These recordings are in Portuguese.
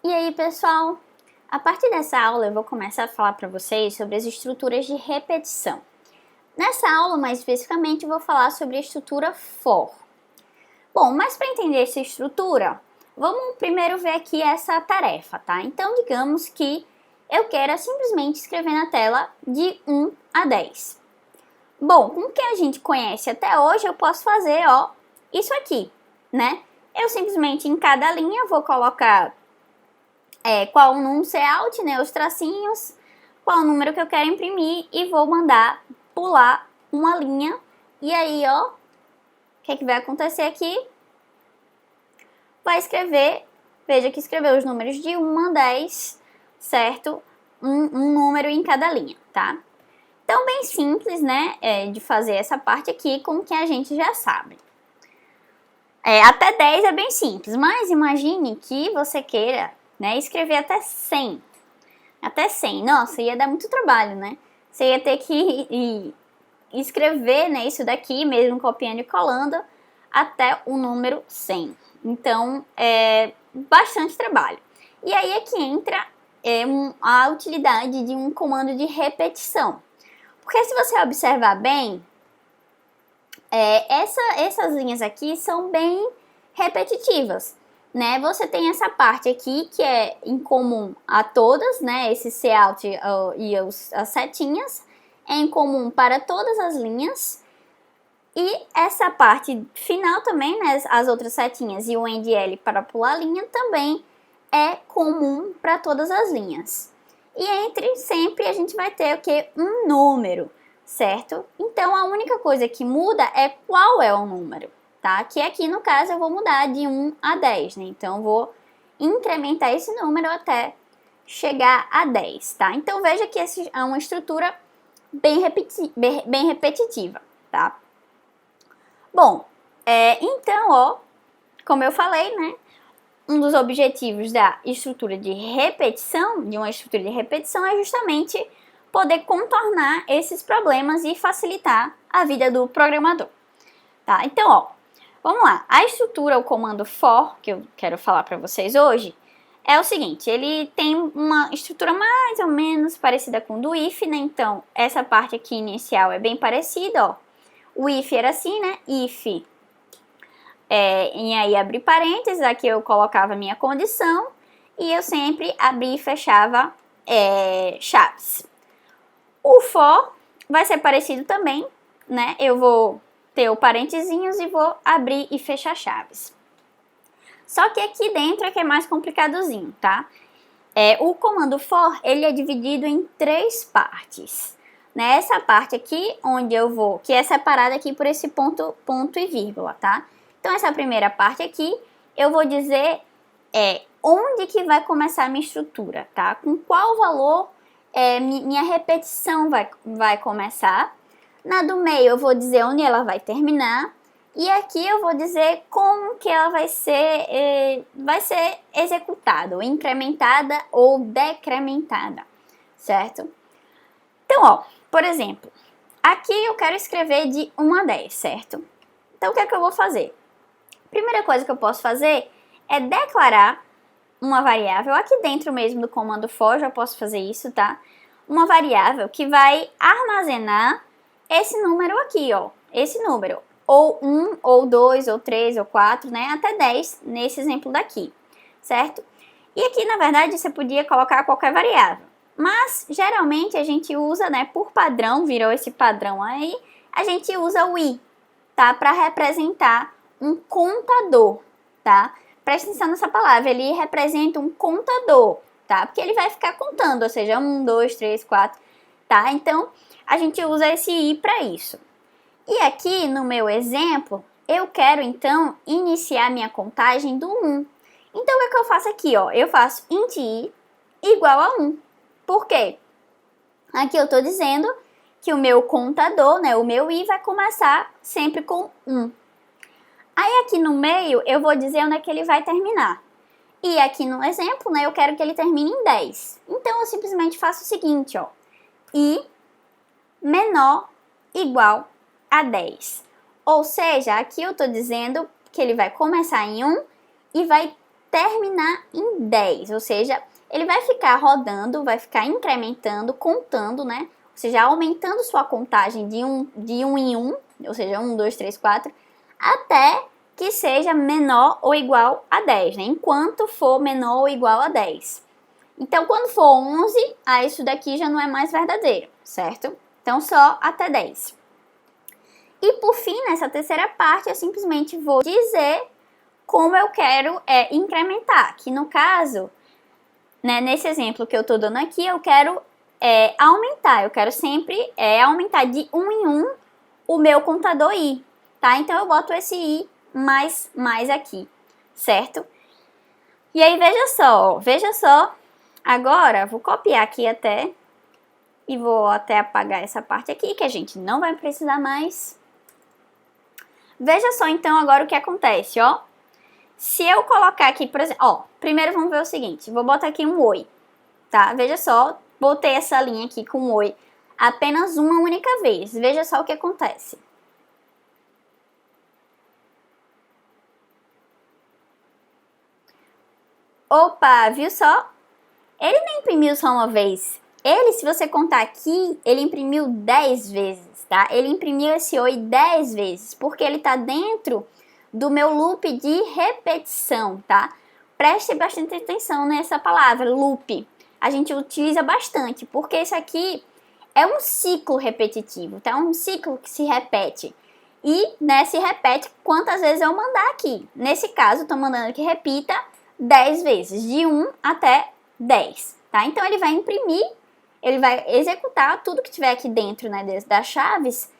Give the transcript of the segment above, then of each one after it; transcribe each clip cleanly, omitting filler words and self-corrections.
E aí, pessoal? A partir dessa aula eu vou começar a falar para vocês sobre as estruturas de repetição. Nessa aula, mais especificamente, eu vou falar sobre a estrutura for. Bom, mas para entender essa estrutura, vamos primeiro ver aqui essa tarefa, tá? Então, digamos que eu queira simplesmente escrever na tela de 1 a 10. Bom, com o que a gente conhece até hoje, eu posso fazer, isso aqui, né? Eu simplesmente em cada linha vou colocar qual o número out, né, os tracinhos, qual o número que eu quero imprimir e vou mandar pular uma linha. E aí, o que vai acontecer aqui? Vai escrever, veja que escreveu os números de 1 a 10, certo? Um número em cada linha, tá? Então, bem simples, né, de fazer essa parte aqui com o que a gente já sabe. Até 10 é bem simples, mas imagine que você queira, né, escrever até 100. Até 100, nossa, ia dar muito trabalho, né? Você ia ter que escrever, né, isso daqui, mesmo copiando e colando, até o número 100. Então, é bastante trabalho. E aí é que entra a utilidade de um comando de repetição. Porque se você observar bem, essas linhas aqui são bem repetitivas, né? Você tem essa parte aqui que é em comum a todas, né? Esse cout e as setinhas é em comum para todas as linhas. E essa parte final também, né? As outras setinhas e o end L para pular a linha também é comum para todas as linhas. E entre sempre a gente vai ter o que? Um número, certo? Então a única coisa que muda é qual é o número, tá? Que aqui no caso eu vou mudar de 1 a 10, né? Então eu vou incrementar esse número até chegar a 10, tá? Então veja que essa é uma estrutura bem repetitiva, tá? Bom, então, como eu falei, né? Um dos objetivos da estrutura de repetição, de uma estrutura de repetição, é justamente poder contornar esses problemas e facilitar a vida do programador, tá? Então, vamos lá. A estrutura, o comando for, que eu quero falar para vocês hoje, é o seguinte, ele tem uma estrutura mais ou menos parecida com o do if, né? Então, essa parte aqui inicial é bem parecida, O if era assim, né? If, e aí abrir parênteses, aqui eu colocava a minha condição e eu sempre abria e fechava chaves. O for vai ser parecido também, né? Eu vou ter o parentezinhos e vou abrir e fechar chaves. Só que aqui dentro é que é mais complicadozinho, tá? O comando for, ele é dividido em 3 partes. Nessa parte aqui, onde eu vou, que é separada aqui por esse ponto e vírgula, tá? Então, essa primeira parte aqui, eu vou dizer onde que vai começar a minha estrutura, tá? Com qual valor minha repetição vai começar. Na do meio, eu vou dizer onde ela vai terminar. E aqui eu vou dizer como que ela vai ser executada, ou incrementada ou decrementada, certo? Então, por exemplo, aqui eu quero escrever de 1 a 10, certo? Então, o que é que eu vou fazer? Primeira coisa que eu posso fazer é declarar uma variável, aqui dentro mesmo do comando for, já posso fazer isso, tá? Uma variável que vai armazenar esse número aqui, esse número. Ou 1, ou 2, ou 3, ou 4, né? Até 10, nesse exemplo daqui, certo? E aqui, na verdade, você podia colocar qualquer variável. Mas, geralmente, a gente usa, né, por padrão, virou esse padrão aí, a gente usa o i, tá? Para representar um contador, tá? Presta atenção nessa palavra, ele representa um contador, tá? Porque ele vai ficar contando, ou seja, 1, 2, 3, 4, tá? Então, a gente usa esse i para isso. E aqui, no meu exemplo, eu quero, então, iniciar minha contagem do 1. Então, o que é que eu faço aqui, Eu faço int i igual a 1. Por quê? Aqui eu estou dizendo que o meu contador, né, o meu i, vai começar sempre com 1. Aí aqui no meio eu vou dizer onde é que ele vai terminar. E aqui no exemplo, né, eu quero que ele termine em 10. Então eu simplesmente faço o seguinte, i menor igual a 10. Ou seja, aqui eu estou dizendo que ele vai começar em 1 e vai terminar em 10, ou seja, ele vai ficar rodando, vai ficar incrementando, contando, né? Ou seja, aumentando sua contagem de um em um, ou seja, 1, 2, 3, 4, até que seja menor ou igual a 10, né? Enquanto for menor ou igual a 10. Então, quando for 11, isso daqui já não é mais verdadeiro, certo? Então, só até 10. E por fim, nessa terceira parte, eu simplesmente vou dizer como eu quero incrementar. Que no caso, né, nesse exemplo que eu estou dando aqui, eu quero aumentar. Eu quero sempre aumentar de 1 em 1 o meu contador i, tá? Então, eu boto esse i mais aqui, certo? E aí, veja só. Agora, vou copiar aqui até e vou até apagar essa parte aqui, que a gente não vai precisar mais. Veja só, então, agora o que acontece, ó. Se eu colocar aqui, por exemplo, ó, primeiro vamos ver o seguinte, vou botar aqui um oi, tá? Veja só, botei essa linha aqui com oi apenas uma única vez. Veja só o que acontece. Opa, viu só? Ele não imprimiu só uma vez. Ele, se você contar aqui, ele imprimiu 10 vezes, tá? Ele imprimiu esse oi 10 vezes, porque ele tá dentro do meu loop de repetição, tá? Preste bastante atenção nessa palavra, loop. A gente utiliza bastante, porque isso aqui é um ciclo repetitivo, tá? É um ciclo que se repete. E, né, se repete quantas vezes eu mandar aqui. Nesse caso, eu tô mandando que repita 10 vezes, de 1 até 10, tá? Então, ele vai imprimir, ele vai executar tudo que tiver aqui dentro, né, das chaves,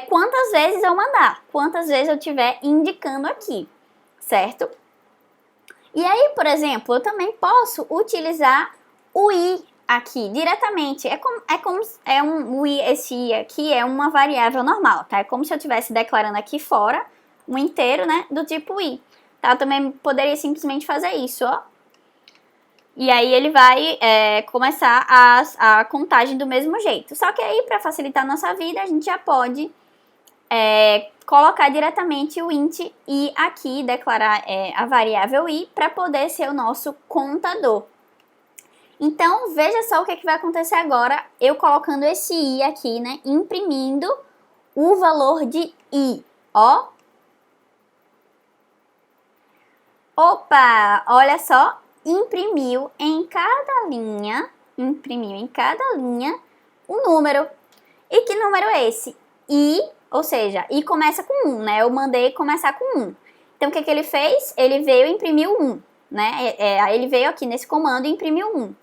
quantas vezes eu mandar, quantas vezes eu estiver indicando aqui, certo? E aí, por exemplo, eu também posso utilizar o i aqui diretamente. Esse i aqui é uma variável normal, tá? É como se eu estivesse declarando aqui fora um inteiro, né, do tipo i, tá? Eu também poderia simplesmente fazer isso, ó. E aí ele vai começar a contagem do mesmo jeito. Só que aí, para facilitar a nossa vida, a gente já pode colocar diretamente o int i aqui, declarar a variável i, para poder ser o nosso contador. Então, veja só o que vai acontecer agora, eu colocando esse i aqui, né, imprimindo o valor de i, ó. Opa, olha só. Imprimiu em cada linha um número. E que número é esse? I, ou seja, I começa com 1, né? Eu mandei começar com 1. Então, o que ele fez? Ele veio e imprimiu 1, né? Aí ele veio aqui nesse comando e imprimiu 1,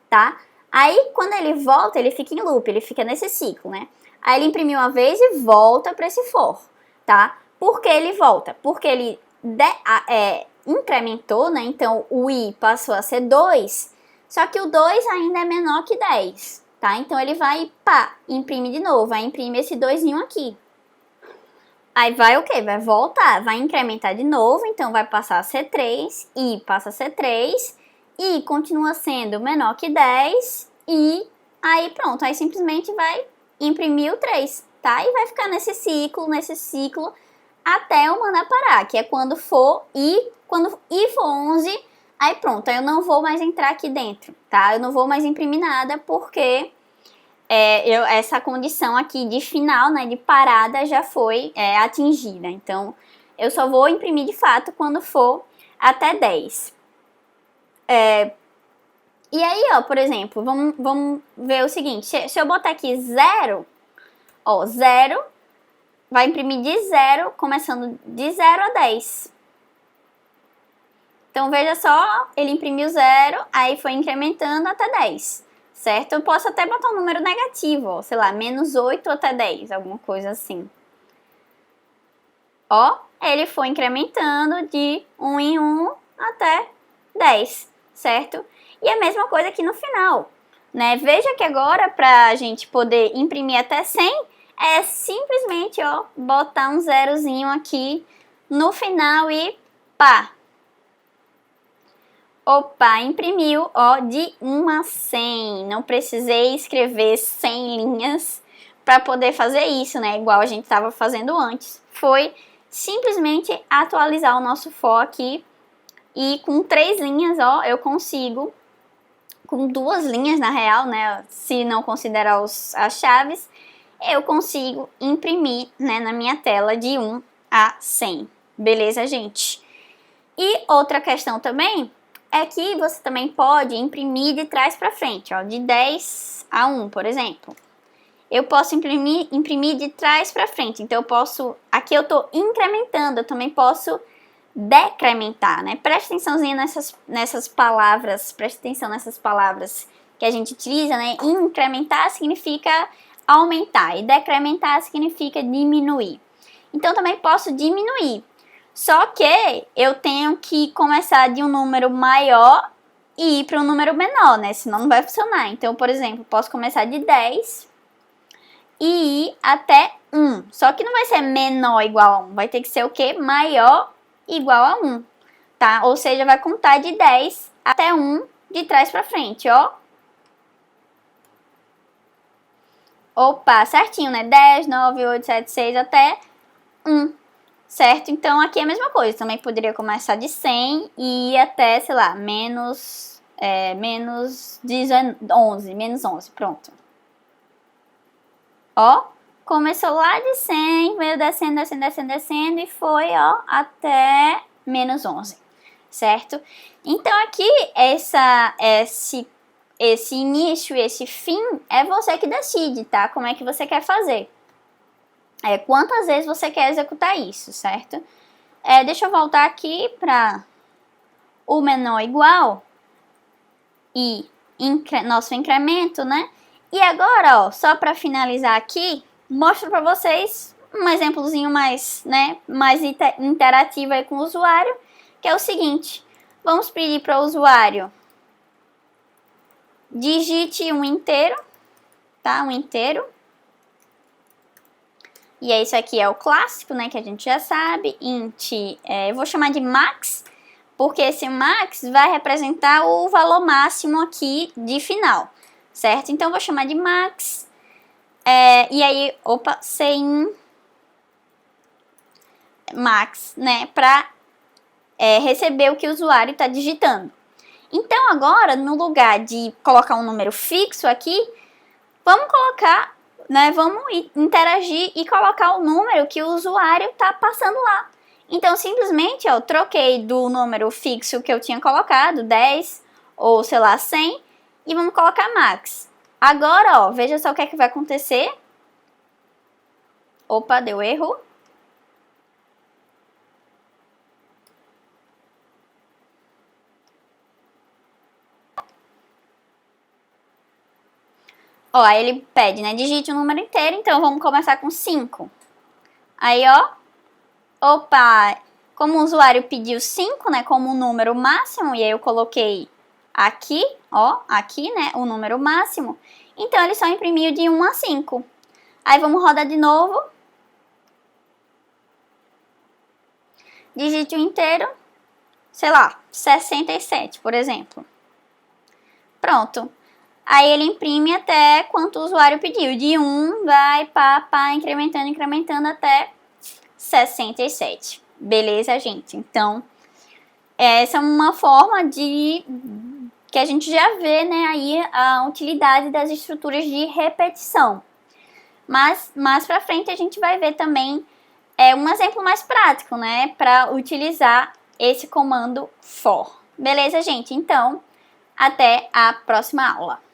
tá? Aí, quando ele volta, ele fica em loop, ele fica nesse ciclo, né? Aí ele imprimiu uma vez e volta para esse for, tá? Por que ele volta? Porque ele incrementou, né? Então, o i passou a ser 2, só que o 2 ainda é menor que 10, tá? Então, ele vai, imprime de novo, vai imprimir esse 2 aqui. Aí vai o quê? Vai voltar, vai incrementar de novo, então vai passar a ser 3, i passa a ser 3, i continua sendo menor que 10, e aí pronto, aí simplesmente vai imprimir o 3, tá? E vai ficar nesse ciclo, até eu mandar parar, que é quando for i, quando i for 11, aí pronto, aí eu não vou mais entrar aqui dentro, tá? Eu não vou mais imprimir nada, porque essa condição aqui de final, né, de parada, já foi atingida. Então, eu só vou imprimir de fato quando for até 10. E aí, ó, por exemplo, vamos ver o seguinte, se eu botar aqui 0, ó, 0... vai imprimir de 0, começando de 0 a 10. Então, veja só, ele imprimiu 0, aí foi incrementando até 10, certo? Eu posso até botar um número negativo, ó, sei lá, menos 8 até 10, alguma coisa assim. Ó, ele foi incrementando de 1 em 1 até 10, certo? E a mesma coisa aqui no final, né? Veja que agora, para a gente poder imprimir até 100, é simplesmente, ó, botar um zerozinho aqui no final e pá. Opa, imprimiu, ó, de 1 a 100. Não precisei escrever 100 linhas para poder fazer isso, né? Igual a gente estava fazendo antes. Foi simplesmente atualizar o nosso for aqui E com 3 linhas, ó, eu consigo, com 2 linhas na real, né, se não considerar as chaves, eu consigo imprimir, né, na minha tela de 1 a 100. Beleza, gente? E outra questão também é que você também pode imprimir de trás para frente, ó, de 10 a 1, por exemplo. Eu posso imprimir de trás para frente, então eu posso, aqui eu estou incrementando, eu também posso decrementar, né? Preste atençãozinha nessas palavras, preste atenção nessas palavras que a gente utiliza, né? Incrementar significa aumentar e decrementar significa diminuir. Então também posso diminuir, só que eu tenho que começar de um número maior e ir para um número menor, né? Senão não vai funcionar. Então, por exemplo, posso começar de 10 e ir até 1. Só que não vai ser menor ou igual a 1. Vai ter que ser o quê? Maior igual a 1. Tá? Ou seja, vai contar de 10 até 1 de trás para frente, ó. Opa, certinho, né? 10, 9, 8, 7, 6 até 1. Certo? Então, aqui é a mesma coisa. Também poderia começar de 100 e ir até, sei lá, menos 11, menos 11, pronto. Ó, começou lá de 100, veio descendo, descendo, descendo, descendo e foi, ó, até menos 11, certo? Então, aqui, esse início e esse fim é você que decide, tá? Como é que você quer fazer. Quantas vezes você quer executar isso, certo? Deixa eu voltar aqui para o menor igual e nosso incremento, né? E agora, ó, só para finalizar aqui, mostro para vocês um exemplozinho mais, né, mais interativo aí com o usuário, que é o seguinte. Vamos pedir para o usuário digite um inteiro, tá? Um inteiro. E isso aqui é o clássico, né, que a gente já sabe. Int, eu vou chamar de max, porque esse max vai representar o valor máximo aqui de final, certo? Então, eu vou chamar de max, e aí, sem max, né, para receber o que o usuário está digitando. Então, agora, no lugar de colocar um número fixo aqui, vamos colocar, né, vamos interagir e colocar o número que o usuário está passando lá. Então, simplesmente, eu troquei do número fixo que eu tinha colocado, 10 ou, sei lá, 100, e vamos colocar max. Agora, ó, veja só o que é que vai acontecer. Opa, deu erro. Ó, aí ele pede, né, digite o número inteiro, então vamos começar com 5. Aí, ó, opa, como o usuário pediu 5, né, como o número máximo, e aí eu coloquei aqui, ó, aqui, né, o número máximo, então ele só imprimiu de 1 a 5. Aí vamos rodar de novo. Digite o inteiro, sei lá, 67, por exemplo. Pronto. Aí ele imprime até quanto o usuário pediu. De 1 vai pá, incrementando, incrementando até 67. Beleza, gente? Então, essa é uma forma de que a gente já vê, né, aí a utilidade das estruturas de repetição. Mas mais pra frente a gente vai ver também um exemplo mais prático, né, para utilizar esse comando for. Beleza, gente? Então, até a próxima aula.